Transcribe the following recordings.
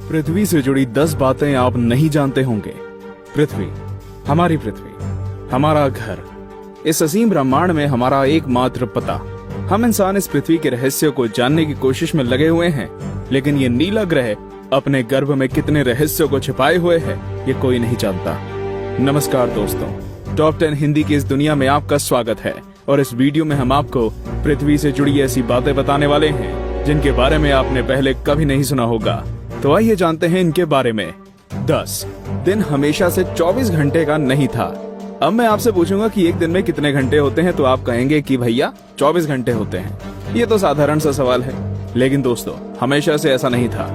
पृथ्वी से जुड़ी 10 बातें आप नहीं जानते होंगे। पृथ्वी, हमारी पृथ्वी, हमारा घर, इस असीम ब्रह्मांड में हमारा एकमात्र पता। हम इंसान इस पृथ्वी के रहस्य को जानने की कोशिश में लगे हुए हैं, लेकिन ये नीला ग्रह अपने गर्भ में कितने रहस्यों को छिपाए हुए है, ये कोई नहीं जानता। नमस्कार दोस्तों, टॉप 10 हिंदी की इस दुनिया में आपका स्वागत है और इस वीडियो में हम आपको पृथ्वी से जुड़ी ऐसी बातें बताने वाले हैं जिनके बारे में आपने पहले कभी नहीं सुना होगा। तो आइए जानते हैं इनके बारे में। 10 दिन हमेशा से 24 घंटे का नहीं था। अब मैं आपसे पूछूंगा कि एक दिन में कितने घंटे होते हैं, तो आप कहेंगे कि भैया 24 घंटे होते हैं। ये तो साधारण सा सवाल है, लेकिन दोस्तों हमेशा से ऐसा नहीं था।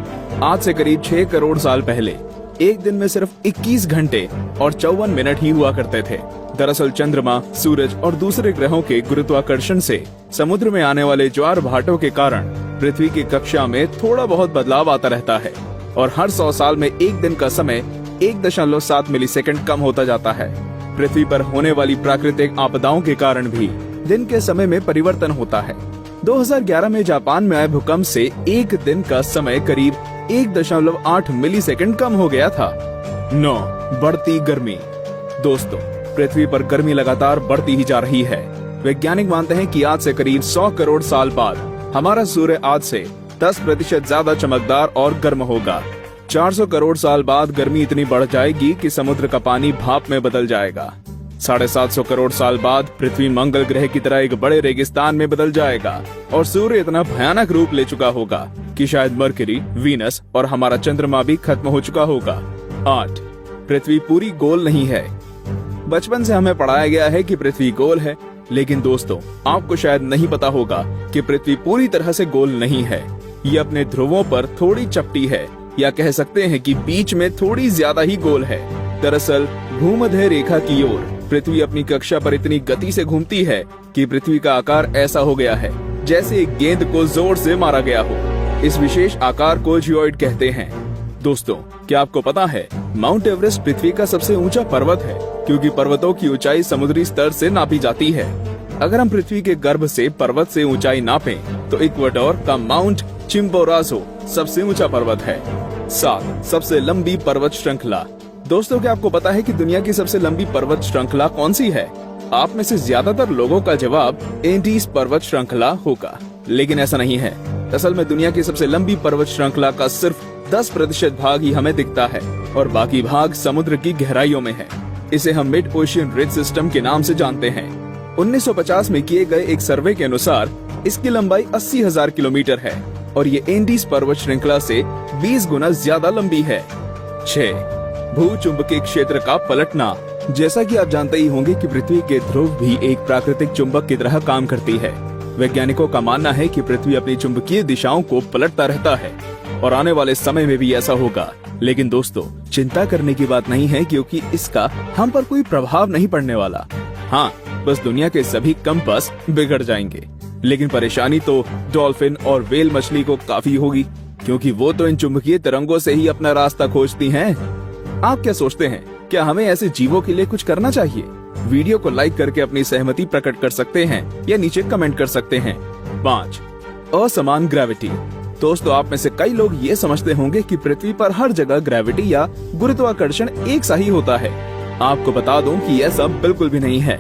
आज से करीब 6 करोड़ साल पहले एक दिन में सिर्फ 21 घंटे और 54 मिनट ही हुआ करते थे। दरअसल चंद्रमा, सूरज और दूसरे ग्रहों के गुरुत्वाकर्षण से समुद्र में आने वाले ज्वार भाटों के कारण पृथ्वी की कक्षा में थोड़ा बहुत बदलाव आता रहता है और हर 100 साल में एक दिन का समय 1.7 मिलीसेकंड कम होता जाता है। पृथ्वी पर होने वाली प्राकृतिक आपदाओं के कारण भी दिन के समय में परिवर्तन होता है। 2011 में जापान में आए भूकंप से एक दिन का समय करीब 1.8 मिलीसेकंड कम हो गया था। 9 बढ़ती गर्मी। दोस्तों, पृथ्वी पर गर्मी लगातार बढ़ती ही जा रही है। वैज्ञानिक मानते हैं कि आज से करीब 100 करोड़ साल बाद हमारा सूर्य आज से 10% ज्यादा चमकदार और गर्म होगा। 400 करोड़ साल बाद गर्मी इतनी बढ़ जाएगी कि समुद्र का पानी भाप में बदल जाएगा। 750 करोड़ साल बाद पृथ्वी मंगल ग्रह की तरह एक बड़े रेगिस्तान में बदल जाएगा और सूर्य इतना भयानक रूप ले चुका होगा कि शायद मरकरी, वीनस और हमारा चंद्रमा भी खत्म हो चुका होगा। 8 पृथ्वी पूरी गोल नहीं है। बचपन से हमें पढ़ाया गया है कि पृथ्वी गोल है, लेकिन दोस्तों आपको शायद नहीं पता होगा कि पृथ्वी पूरी तरह से गोल नहीं है। ये अपने ध्रुवों पर थोड़ी चपटी है, या कह सकते हैं कि बीच में थोड़ी ज्यादा ही गोल है। दरअसल भूमध्य रेखा की ओर पृथ्वी अपनी कक्षा पर इतनी गति से घूमती है कि पृथ्वी का आकार ऐसा हो गया है जैसे एक गेंद को जोर से मारा गया हो। इस विशेष आकार को जियोइड कहते हैं। दोस्तों, क्या आपको पता है माउंट एवरेस्ट पृथ्वी का सबसे ऊंचा पर्वत है, क्योंकि पर्वतों की ऊंचाई समुद्री स्तर से नापी जाती है। अगर हम पृथ्वी के गर्भ से पर्वत से ऊंचाई नापें, तो इक्वाडोर का माउंट चिम्बोराजो सबसे ऊंचा पर्वत है। 7 सबसे लंबी पर्वत श्रृंखला। दोस्तों, क्या आपको पता है कि दुनिया की सबसे लंबी पर्वत श्रृंखला कौन सी है? आप में से ज्यादातर लोगों का जवाब एंडीज पर्वत श्रृंखला होगा, लेकिन ऐसा नहीं है। असल में दुनिया की सबसे लंबी पर्वत श्रृंखला का सिर्फ 10% भाग ही हमें दिखता है और बाकी भाग समुद्र की गहराइयों में है। इसे हम मिड ओशियन रिज सिस्टम के नाम से जानते हैं। 1950 में किए गए एक सर्वे के अनुसार इसकी लंबाई 80,000 किलोमीटर है और ये एंडीज पर्वत श्रृंखला से 20 गुना ज्यादा लंबी है। 6 भूचुंबकीय क्षेत्र का पलटना। जैसा कि आप जानते ही होंगे कि पृथ्वी के ध्रुव भी एक प्राकृतिक चुंबक की तरह काम करती है। वैज्ञानिकों का मानना है कि पृथ्वी अपनी चुंबकीय दिशाओं को पलटता रहता है और आने वाले समय में भी ऐसा होगा। लेकिन दोस्तों, चिंता करने की बात नहीं है, क्योंकि इसका हम पर कोई प्रभाव नहीं पड़ने वाला। हाँ, बस दुनिया के सभी कंपास बिगड़ जाएंगे। लेकिन परेशानी तो डॉल्फिन और व्हेल मछली को काफी होगी, क्योंकि वो तो इन चुंबकीय तरंगों से ही अपना रास्ता खोजती हैं। आप क्या सोचते हैं, क्या हमें ऐसे जीवों के लिए कुछ करना चाहिए? वीडियो को लाइक करके अपनी सहमति प्रकट कर सकते हैं या नीचे कमेंट कर सकते हैं। 5 असमान ग्रेविटी। दोस्तों, आप में से कई लोग ये समझते होंगे कि पृथ्वी पर हर जगह ग्रेविटी या गुरुत्वाकर्षण एक सा ही होता है। आपको बता दूं कि यह सब बिल्कुल भी नहीं है।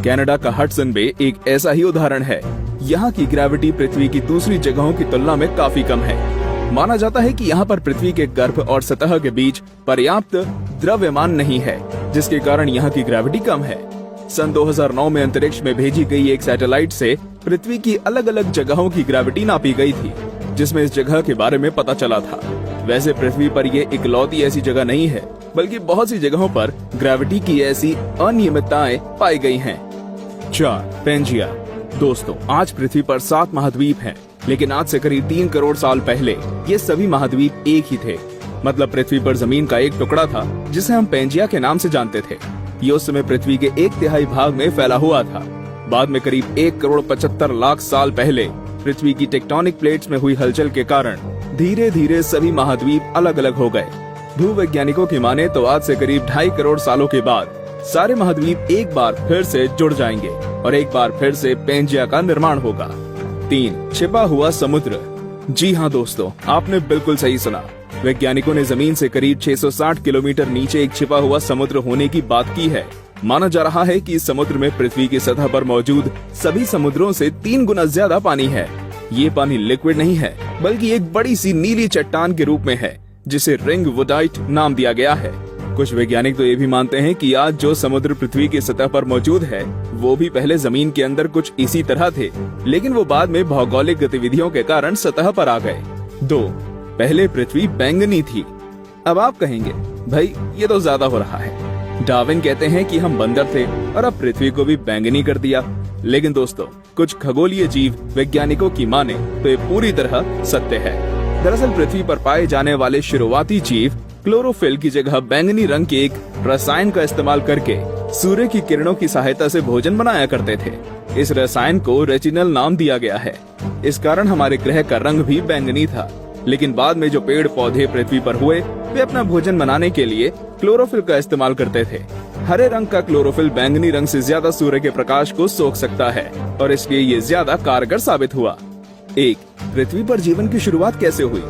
कनाडा का हडसन बे एक ऐसा ही उदाहरण है। यहाँ की ग्रेविटी पृथ्वी की दूसरी जगहों की तुलना में काफी कम है। माना जाता है कि यहाँ पर पृथ्वी के गर्भ और सतह के बीच पर्याप्त द्रव्यमान नहीं है, जिसके कारण यहाँ की ग्रेविटी कम है। सन 2009 में अंतरिक्ष में भेजी गई एक सैटेलाइट से पृथ्वी की अलग अलग जगहों की ग्रेविटी नापी गई थी, जिसमें इस जगह के बारे में पता चला था। वैसे पृथ्वी पर ये इकलौती ऐसी जगह नहीं है, बल्कि बहुत सी जगहों पर ग्रेविटी की ऐसी अनियमितताएं पाई गई हैं। 4 पेंजिया। दोस्तों, आज पृथ्वी पर 7 महाद्वीप हैं, लेकिन आज से करीब 3 करोड़ साल पहले ये सभी महाद्वीप एक ही थे। मतलब पृथ्वी पर जमीन का एक टुकड़ा था जिसे हम पेंजिया के नाम से जानते थे। ये उस समय पृथ्वी के 1/3 भाग में फैला हुआ था। बाद में करीब 1 करोड़ 75 लाख साल पहले पृथ्वी की टेक्टोनिक प्लेट्स में हुई हलचल के कारण धीरे धीरे सभी महाद्वीप अलग अलग हो गए। भूवैज्ञानिकों की माने तो आज से करीब 2.5 करोड़ सालों के बाद सारे महाद्वीप एक बार फिर से जुड़ जाएंगे और एक बार फिर से पेंजिया का निर्माण होगा। 3 छिपा हुआ समुद्र। जी हाँ दोस्तों, आपने बिल्कुल सही सुना। वैज्ञानिकों ने जमीन से करीब 660 किलोमीटर नीचे एक छिपा हुआ समुद्र होने की बात की है। माना जा रहा है कि इस समुद्र में पृथ्वी की सतह पर मौजूद सभी समुद्रों से 3 गुना ज्यादा पानी है। ये पानी लिक्विड नहीं है, बल्कि एक बड़ी सी नीली चट्टान के रूप में है, जिसे रिंग वुडाइट नाम दिया गया है। कुछ वैज्ञानिक तो ये भी मानते हैं कि आज जो समुद्र पृथ्वी की सतह पर मौजूद है, वो भी पहले जमीन के अंदर कुछ इसी तरह थे, लेकिन वो बाद में भौगोलिक गतिविधियों के कारण सतह पर आ गए। 2. पहले पृथ्वी बैंगनी थी। अब आप कहेंगे, भाई ये तो ज्यादा हो रहा है। डार्विन कहते हैं कि हम बंदर थे और अब पृथ्वी को भी बैंगनी कर दिया। लेकिन दोस्तों, कुछ खगोलीय जीव वैज्ञानिकों की माने तो ये पूरी तरह सत्य है। दरअसल पृथ्वी पर पाए जाने वाले शुरुआती जीव क्लोरोफिल की जगह बैंगनी रंग के एक रसायन का इस्तेमाल करके सूर्य की किरणों की सहायता से भोजन बनाया करते थे। इस रसायन को रेटिनल नाम दिया गया है। इस कारण हमारे ग्रह का रंग भी बैंगनी था। लेकिन बाद में जो पेड़ पौधे पृथ्वी पर हुए, वे अपना भोजन बनाने के लिए क्लोरोफिल का इस्तेमाल करते थे। हरे रंग का क्लोरोफिल बैंगनी रंग से ज्यादा सूर्य के प्रकाश को सोख सकता है और इसलिए ये ज्यादा कारगर साबित हुआ। 1. पृथ्वी पर जीवन की शुरुआत कैसे हुई?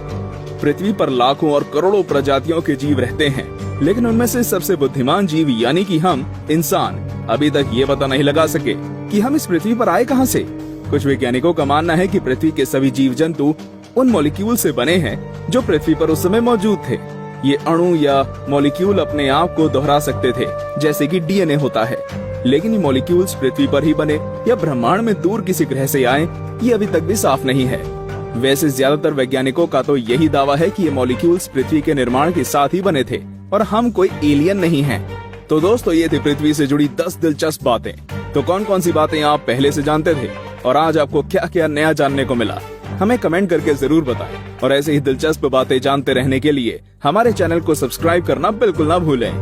पृथ्वी पर लाखों और करोड़ों प्रजातियों के जीव रहते हैं, लेकिन उनमें से सबसे बुद्धिमान जीव यानी कि हम इंसान अभी तक ये पता नहीं लगा सके कि हम इस पृथ्वी पर आए कहां से। कुछ वैज्ञानिकों का मानना है कि पृथ्वी के सभी जीव जंतु उन मॉलिक्यूल से बने हैं जो पृथ्वी पर उस समय मौजूद थे। ये अणु या मॉलिक्यूल अपने आप को दोहरा सकते थे, जैसे कि डीएनए होता है। लेकिन ये मॉलिक्यूल्स पृथ्वी पर ही बने या ब्रह्मांड में दूर किसी ग्रह से आए, ये अभी तक भी साफ नहीं है। वैसे ज्यादातर वैज्ञानिकों का तो यही दावा है कि ये मॉलिक्यूल्स पृथ्वी के निर्माण के साथ ही बने थे और हम कोई एलियन नहीं हैं। तो दोस्तों, ये थी पृथ्वी से जुड़ी 10 दिलचस्प बातें। तो कौन कौन सी बातें आप पहले से जानते थे और आज आपको क्या क्या नया जानने को मिला, हमें कमेंट करके जरूर बताएं। और ऐसे ही दिलचस्प बातें जानते रहने के लिए हमारे चैनल को सब्सक्राइब करना बिल्कुल ना भूलें।